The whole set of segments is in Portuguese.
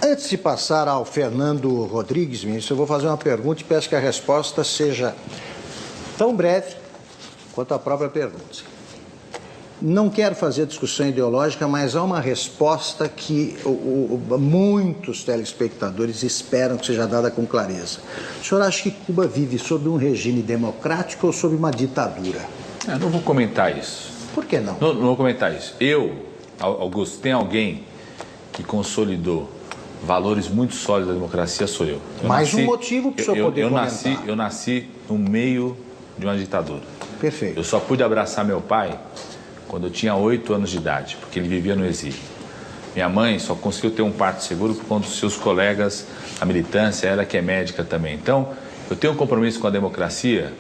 Antes de passar ao Fernando Rodrigues, ministro, eu vou fazer uma pergunta e peço que a resposta seja tão breve quanto a própria pergunta. Não quero fazer discussão ideológica, mas há uma resposta que muitos telespectadores esperam que seja dada com clareza. O senhor acha que Cuba vive sob um regime democrático ou sob uma ditadura? Eu não vou comentar isso. Por que não? Não vou comentar isso. Augusto, tem alguém que consolidou valores muito sólidos da democracia, sou eu. Mais um motivo para o senhor poder comentar. Eu nasci no meio de uma ditadura. Perfeito. Eu só pude abraçar meu pai quando eu tinha 8 anos de idade, porque ele vivia no exílio. Minha mãe só conseguiu ter um parto seguro por conta dos seus colegas, a militância, ela que é médica também. Então, eu tenho um compromisso com a democracia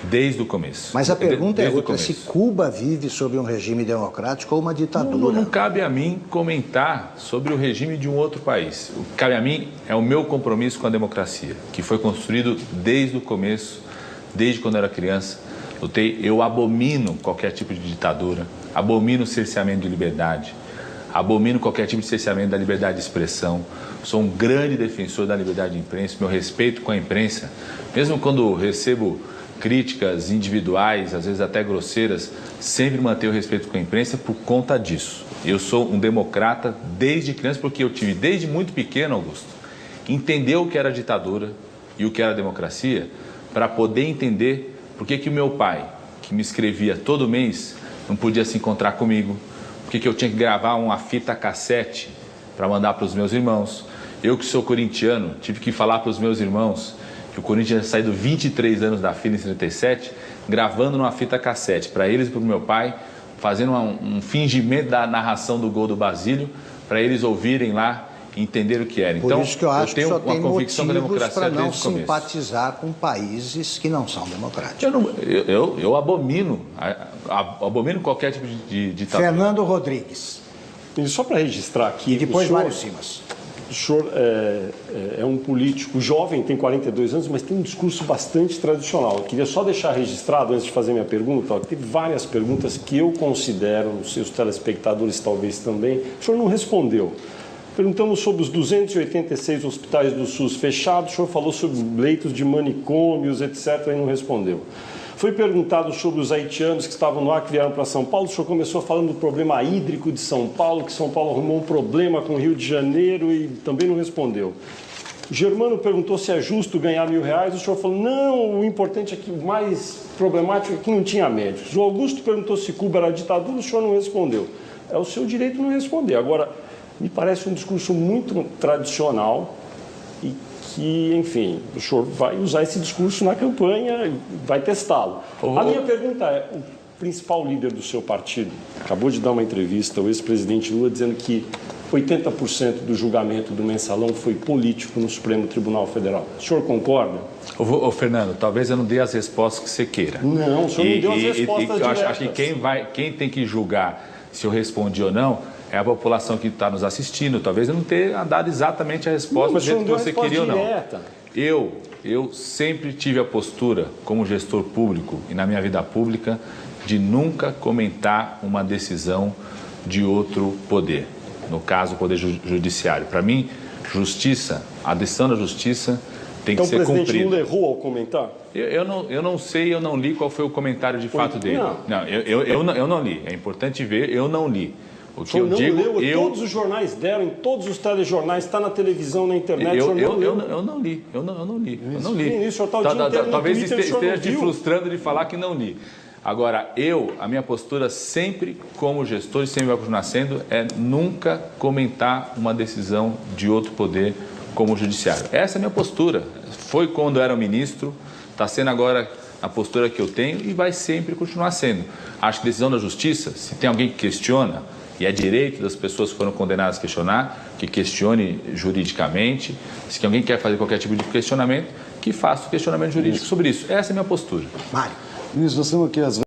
desde o começo. Mas a pergunta é outra, se Cuba vive sob um regime democrático ou uma ditadura? Não cabe a mim comentar sobre o regime de um outro país. O que cabe a mim é o meu compromisso com a democracia, que foi construído desde o começo, desde quando eu era criança. Eu abomino qualquer tipo de ditadura, abomino o cerceamento de liberdade, abomino qualquer tipo de cerceamento da liberdade de expressão. Sou um grande defensor da liberdade de imprensa, meu respeito com a imprensa, mesmo quando recebo críticas individuais, às vezes até grosseiras, sempre mantenho o respeito com a imprensa por conta disso. Eu sou um democrata desde criança, porque eu tive desde muito pequeno, Augusto, entender o que era ditadura e o que era democracia, para poder entender por que o meu pai, que me escrevia todo mês, não podia se encontrar comigo, por que eu tinha que gravar uma fita cassete para mandar para os meus irmãos. Eu que sou corintiano, tive que falar para os meus irmãos que o Corinthians tinha saído 23 anos da fila em 77, gravando numa fita cassete, para eles e para o meu pai, fazendo um fingimento da narração do gol do Basílio, para eles ouvirem lá e entender o que era. Por isso que eu acho que só tem motivos para não simpatizar com países que não são democráticos. Eu abomino qualquer tipo de ditadura. Fernando Rodrigues. E só para registrar aqui... E depois Mário Simas. O senhor é um político jovem, tem 42 anos, mas tem um discurso bastante tradicional. Eu queria só deixar registrado, antes de fazer minha pergunta, que teve várias perguntas que eu considero, os seus telespectadores talvez também, o senhor não respondeu. Perguntamos sobre os 286 hospitais do SUS fechados, o senhor falou sobre leitos de manicômios, etc., e não respondeu. Foi perguntado sobre os haitianos que estavam no ar, que vieram para São Paulo, o senhor começou falando do problema hídrico de São Paulo, que São Paulo arrumou um problema com o Rio de Janeiro e também não respondeu. O Germano perguntou se é justo ganhar R$1.000, o senhor falou, não, o importante é que o mais problemático é que não tinha médicos. O Augusto perguntou se Cuba era ditadura, o senhor não respondeu. É o seu direito não responder. Agora, me parece um discurso muito tradicional e que, enfim, o senhor vai usar esse discurso na campanha e vai testá-lo. A minha pergunta é, o principal líder do seu partido acabou de dar uma entrevista, o ex-presidente Lula, dizendo que 80% do julgamento do mensalão foi político no Supremo Tribunal Federal. O senhor concorda? Fernando, talvez eu não dê as respostas que você queira. Não, o senhor não deu as respostas diretas. Eu acho que quem tem que julgar se eu respondi ou não é a população que está nos assistindo. Talvez eu não tenha dado exatamente a resposta do jeito que você queria ou não. Eu sempre tive a postura, como gestor público e na minha vida pública, de nunca comentar uma decisão de outro poder. No caso, o Poder Judiciário. Para mim, a decisão da justiça tem que ser cumprida. Então o presidente Lula errou ao comentar? Eu não sei, eu não li qual foi o comentário de fato dele. Não, eu não li. É importante ver, eu não li. O que eu digo, todos os jornais deram, em todos os telejornais, está na televisão, na internet, eu não li. Talvez esteja te frustrando de falar que não li. Agora, a minha postura sempre, como gestor, e sempre vai continuar sendo, é nunca comentar uma decisão de outro poder como o judiciário. Essa é a minha postura. Foi quando eu era ministro, está sendo agora a postura que eu tenho e vai sempre continuar sendo. Acho que decisão da justiça, se tem alguém que questiona, e é direito das pessoas que foram condenadas a questionar, que questione juridicamente. Se alguém quer fazer qualquer tipo de questionamento, que faça o questionamento jurídico sobre isso. Essa é a minha postura. Mário. Ministro, nós estamos aqui às